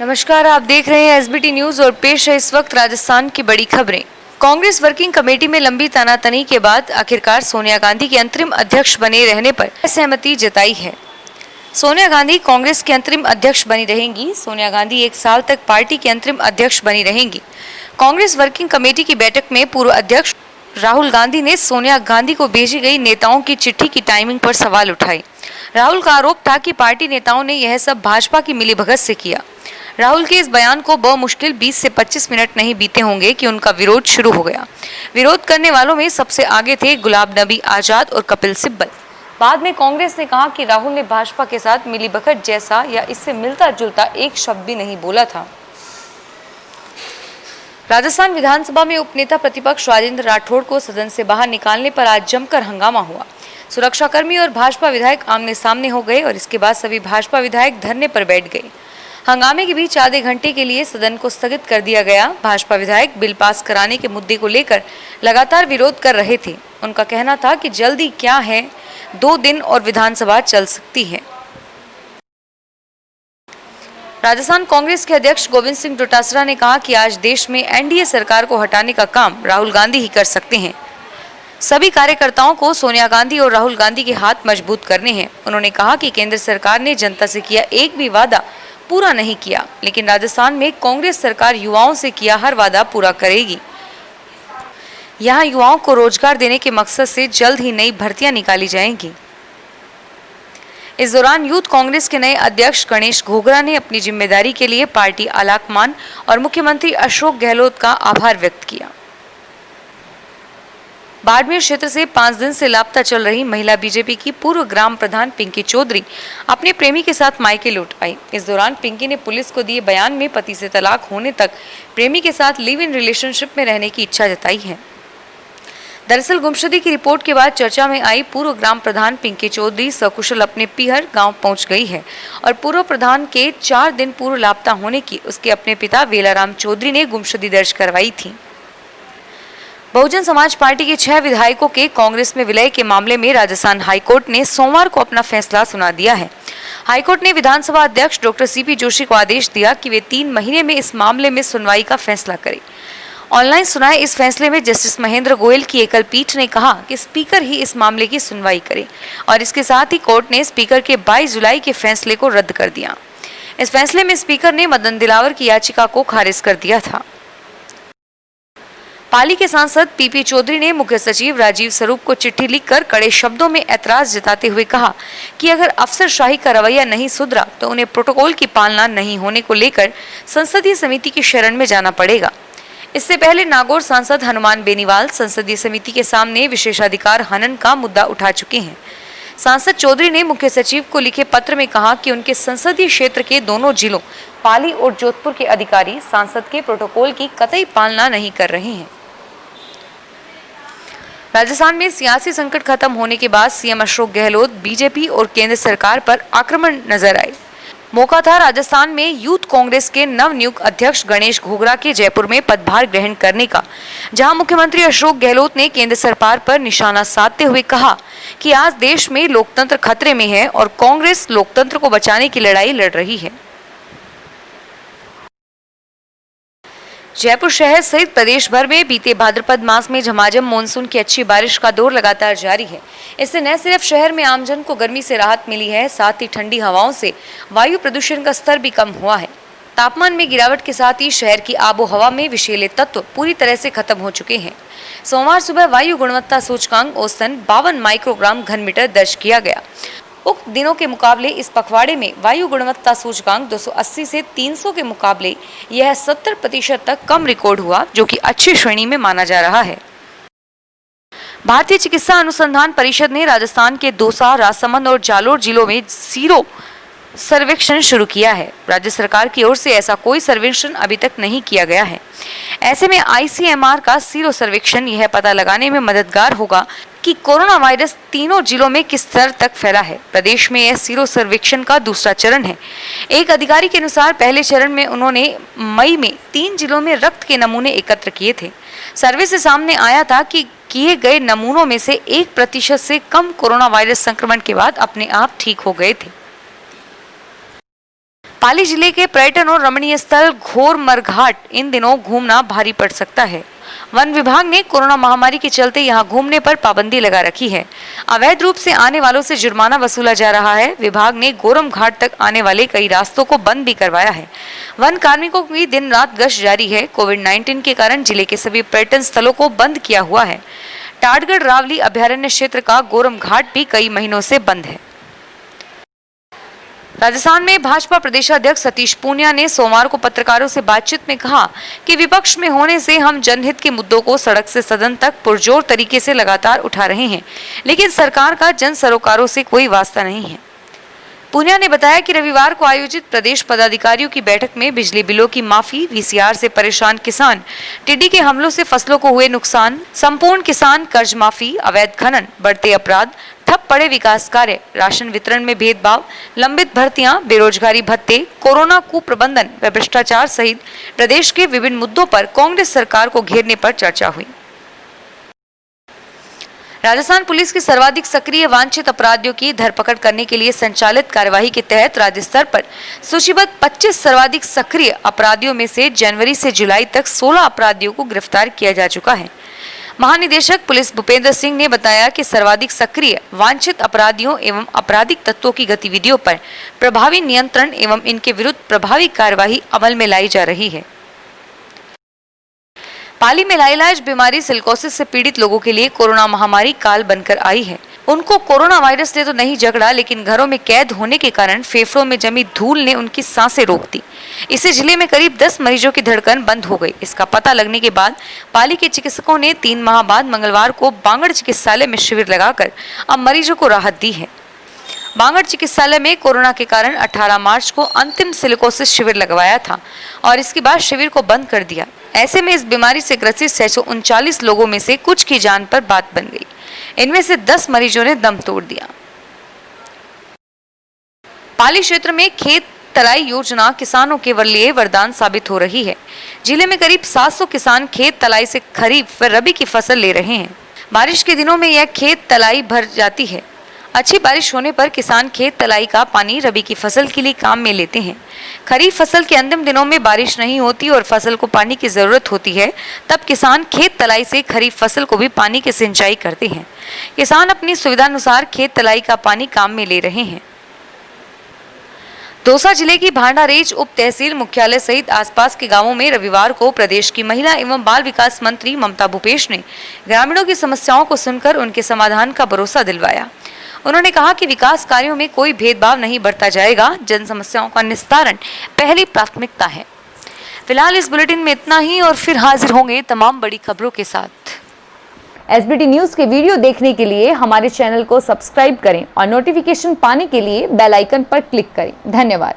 नमस्कार, आप देख रहे हैं एसबीटी न्यूज और पेश है इस वक्त राजस्थान की बड़ी खबरें। कांग्रेस वर्किंग कमेटी में लंबी तनातनी के बाद आखिरकार सोनिया गांधी के अंतरिम अध्यक्ष बने रहने पर सहमति जताई है। सोनिया गांधी कांग्रेस के अंतरिम अध्यक्ष बनी रहेंगी। सोनिया गांधी 1 साल तक पार्टी के अंतरिम अध्यक्ष बनी रहेंगी। कांग्रेस वर्किंग कमेटी की बैठक में पूर्व अध्यक्ष राहुल गांधी ने सोनिया गांधी को भेजी गई नेताओं की चिट्ठी की टाइमिंग पर सवाल उठाए। राहुल का आरोप था कि पार्टी नेताओं ने यह सब भाजपा की मिलीभगत से किया। राहुल के इस बयान को बमुश्किल 20 से 25 मिनट नहीं बीते होंगे कि उनका विरोध शुरू हो गया। विरोध करने वालों में सबसे आगे थे गुलाम नबी आजाद और कपिल सिब्बल। बाद में कांग्रेस ने कहा कि राहुल ने भाजपा के साथ मिलीभगत जैसा या इससे मिलता जुलता एक शब्द भी नहीं बोला था। राजस्थान विधानसभा में उपनेता प्रतिपक्ष राजेंद्र राठौड़ को सदन से बाहर निकालने पर आज जमकर हंगामा हुआ। सुरक्षाकर्मी और भाजपा विधायक आमने सामने हो गए और इसके बाद सभी भाजपा विधायक धरने पर बैठ गए। हंगामे के बीच आधे घंटे के लिए सदन को स्थगित कर दिया गया। भाजपा विधायक बिल पास कराने के मुद्दे को लेकर लगातार विरोध कर रहे थे। उनका कहना था कि जल्दी क्या है, 2 दिन और विधानसभा चल सकती है। राजस्थान कांग्रेस के अध्यक्ष गोविंद सिंह डोटासरा ने कहा कि आज देश में एनडीए सरकार को हटाने का काम राहुल गांधी ही कर सकते हैं। सभी कार्यकर्ताओं को सोनिया गांधी और राहुल गांधी के हाथ मजबूत करने हैं। उन्होंने कहा कि केंद्र सरकार ने जनता से किया एक भी वादा पूरा नहीं किया, लेकिन राजस्थान में कांग्रेस सरकार युवाओं से किया हर वादा पूरा करेगी। यहां युवाओं को रोजगार देने के मकसद से जल्द ही नई भर्तियां निकाली जाएंगी। इस दौरान यूथ कांग्रेस के नए अध्यक्ष गणेश घोगरा ने अपनी जिम्मेदारी के लिए पार्टी आलाकमान और मुख्यमंत्री अशोक गहलोत का आभार व्यक्त किया। बाड़मेर क्षेत्र से 5 दिन से लापता चल रही महिला बीजेपी की पूर्व ग्राम प्रधान पिंकी चौधरी अपने प्रेमी के साथ मायके लौट आई। इस दौरान पिंकी ने पुलिस को दिए बयान में पति से तलाक होने तक प्रेमी के साथ लिव इन रिलेशनशिप में रहने की इच्छा जताई है। दरअसल गुमशुदगी की रिपोर्ट के बाद चर्चा में आई पूर्व ग्राम प्रधान पिंकी चौधरी सकुशल अपने पीहर गांव पहुंच गई है और पूर्व प्रधान के 4 दिन पूर्व लापता होने की उसके अपने पिता वेलाराम चौधरी ने गुमशुदगी दर्ज करवाई थी। बहुजन समाज पार्टी के 6 विधायकों के कांग्रेस में विलय के मामले में राजस्थान हाईकोर्ट ने सोमवार को अपना फैसला सुना दिया है। हाईकोर्ट ने विधानसभा अध्यक्ष डॉक्टर सीपी जोशी को आदेश दिया कि वे 3 महीने में इस मामले में सुनवाई का फैसला करें। ऑनलाइन सुनाए इस फैसले में जस्टिस महेंद्र गोयल की एकल पीठ ने कहा कि स्पीकर ही इस मामले की सुनवाई करे और इसके साथ ही कोर्ट ने स्पीकर के 22 जुलाई के फैसले को रद्द कर दिया। इस फैसले में स्पीकर ने मदन दिलावर की याचिका को खारिज कर दिया था। पाली के सांसद पीपी चौधरी ने मुख्य सचिव राजीव स्वरूप को चिट्ठी लिखकर कड़े शब्दों में ऐतराज जताते हुए कहा कि अगर अफसरशाही का रवैया नहीं सुधरा तो उन्हें प्रोटोकॉल की पालना नहीं होने को लेकर संसदीय समिति की शरण में जाना पड़ेगा। इससे पहले नागौर सांसद हनुमान बेनीवाल संसदीय समिति के सामने विशेषाधिकार हनन का मुद्दा उठा चुके हैं। सांसद चौधरी ने मुख्य सचिव को लिखे पत्र में कहा कि उनके संसदीय क्षेत्र के दोनों जिलों पाली और जोधपुर के अधिकारी सांसद के प्रोटोकॉल की कतई पालना नहीं कर रहे हैं। राजस्थान में सियासी संकट खत्म होने के बाद सीएम अशोक गहलोत बीजेपी और केंद्र सरकार पर आक्रमण नजर आए। मौका था राजस्थान में यूथ कांग्रेस के नवनियुक्त अध्यक्ष गणेश घोगरा के जयपुर में पदभार ग्रहण करने का, जहां मुख्यमंत्री अशोक गहलोत ने केंद्र सरकार पर निशाना साधते हुए कहा कि आज देश में लोकतंत्र खतरे में है और कांग्रेस लोकतंत्र को बचाने की लड़ाई लड़ रही है। जयपुर शहर सहित प्रदेश भर में बीते भाद्रपद मास में झमाझम मानसून की अच्छी बारिश का दौर लगातार जारी है। इससे न सिर्फ शहर में आमजन को गर्मी से राहत मिली है, साथ ही ठंडी हवाओं से वायु प्रदूषण का स्तर भी कम हुआ है। तापमान में गिरावट के साथ ही शहर की आबो हवा में विषैले तत्व पूरी तरह से खत्म हो चुके हैं। सोमवार सुबह वायु गुणवत्ता सूचकांक औसतन 52 माइक्रोग्राम घन मीटर दर्ज किया गया। उक्त दिनों के मुकाबले इस पखवाड़े में वायु गुणवत्ता सूचकांक 280 से 300 के मुकाबले यह 70% तक कम रिकॉर्ड हुआ, जो कि अच्छी श्रेणी में माना जा रहा है। भारतीय चिकित्सा अनुसंधान परिषद ने राजस्थान के दौसा, राजसमंद और जालोर जिलों में सीरो सर्वेक्षण शुरू किया है। राज्य सरकार की ओर से ऐसा कोई सर्वेक्षण अभी तक नहीं किया गया है। ऐसे में आईसीएमआर का सीरो सर्वेक्षण यह पता लगाने में मददगार होगा कि कोरोना वायरस तीनों जिलों में किस स्तर तक फैला है। प्रदेश में यह सीरो सर्वेक्षण का दूसरा चरण है। एक अधिकारी के अनुसार पहले चरण में उन्होंने मई में 3 जिलों में रक्त के नमूने एकत्र किए थे। सर्वे से सामने आया था कि किए गए नमूनों में से 1% से कम कोरोना वायरस संक्रमण के बाद अपने आप ठीक हो गए थे। पाली जिले के पर्यटन और रमणीय स्थल घोरमर घाट इन दिनों घूमना भारी पड़ सकता है। वन विभाग ने कोरोना महामारी के चलते यहां घूमने पर पाबंदी लगा रखी है। अवैध रूप से आने वालों से जुर्माना वसूला जा रहा है। विभाग ने गोरम घाट तक आने वाले कई रास्तों को बंद भी करवाया है। वन कार्मिकों की दिन रात गश्त जारी है। कोविड-19 के कारण जिले के सभी पर्यटन स्थलों को बंद किया हुआ है। टाटगढ़ रावली अभ्यारण्य क्षेत्र का गोरम घाट भी कई महीनों से बंद है। राजस्थान में भाजपा प्रदेशाध्यक्ष सतीश पूनिया ने सोमवार को पत्रकारों से बातचीत में कहा कि विपक्ष में होने से हम जनहित के मुद्दों को सड़क से सदन तक पुरजोर तरीके से लगातार उठा रहे हैं, लेकिन सरकार का जन सरोकारों से कोई वास्ता नहीं है। पूनिया ने बताया कि रविवार को आयोजित प्रदेश पदाधिकारियों की बैठक में बिजली बिलों की माफी, वीसीआर से परेशान किसान, टिड्डी के हमलों से फसलों को हुए नुकसान, संपूर्ण किसान कर्ज माफी, अवैध खनन, बढ़ते अपराध, ठप पड़े विकास कार्य, राशन वितरण में भेदभाव, लंबित भर्तियां, बेरोजगारी भत्ते, कोरोना कुप्रबंधन व भ्रष्टाचार सहित प्रदेश के विभिन्न मुद्दों पर कांग्रेस सरकार को घेरने पर चर्चा हुई। राजस्थान पुलिस की सर्वाधिक सक्रिय वांछित अपराधियों की धरपकड़ करने के लिए संचालित कार्यवाही के तहत राज्य स्तर पर सूचीबद्ध 25 सर्वाधिक सक्रिय अपराधियों में से जनवरी से जुलाई तक 16 अपराधियों को गिरफ्तार किया जा चुका है। महानिदेशक पुलिस भूपेंद्र सिंह ने बताया कि सर्वाधिक सक्रिय वांछित अपराधियों एवं आपराधिक तत्वों की गतिविधियों पर प्रभावी नियंत्रण एवं इनके विरुद्ध प्रभावी कार्यवाही अमल में लाई जा रही है। पाली में लाइलाज बीमारी सिलिकोसिस से पीड़ित लोगों के लिए कोरोना महामारी काल बनकर आई है। उनको कोरोना वायरस ने तो नहीं जकड़ा, लेकिन घरों में कैद होने के कारण फेफड़ों में जमी धूल ने उनकी सांसें रोक दी। इससे जिले में करीब 10 मरीजों की धड़कन बंद हो गई। इसका पता लगने के बाद पाली के चिकित्सकों ने 3 माह बाद मंगलवार को बांगड़ चिकित्सालय में शिविर लगाकर अब मरीजों को राहत दी है। बांगड़ चिकित्सालय में कोरोना के कारण 18 मार्च को अंतिम सिलिकोसिस शिविर लगवाया था और इसके बाद शिविर को बंद कर दिया। ऐसे में इस बीमारी से ग्रसित 639 लोगों में से कुछ की जान पर बात बन गई। इनमें से 10 मरीजों ने दम तोड़ दिया। पाली क्षेत्र में खेत तलाई योजना किसानों के लिए वरदान साबित हो रही है। जिले में करीब 700 किसान खेत तलाई से खरीफ व रबी की फसल ले रहे हैं। बारिश के दिनों में यह खेत तलाई भर जाती है। अच्छी बारिश होने पर किसान खेत तलाई का पानी रबी की फसल के लिए काम में लेते हैं। खरीफ फसल के अंतिम दिनों में बारिश नहीं होती और फसल को पानी की जरूरत होती है, तब किसान खेत तलाई से खरीफ फसल को भी पानी की सिंचाई करते हैं। किसान अपनी सुविधा अनुसार खेत तलाई का पानी काम में ले रहे हैं। दौसा जिले की भांडारेज उप तहसील मुख्यालय सहित आसपास के गांवों में रविवार को प्रदेश की महिला एवं बाल विकास मंत्री ममता भूपेश ने ग्रामीणों की समस्याओं को सुनकर उनके समाधान का भरोसा दिलवाया। उन्होंने कहा कि विकास कार्यों में कोई भेदभाव नहीं बरता जाएगा। जन समस्याओं का निस्तारण पहली प्राथमिकता है। फिलहाल इस बुलेटिन में इतना ही और फिर हाजिर होंगे तमाम बड़ी खबरों के साथ। एसबीटी न्यूज के वीडियो देखने के लिए हमारे चैनल को सब्सक्राइब करें और नोटिफिकेशन पाने के लिए बेल आइकन पर क्लिक करें। धन्यवाद।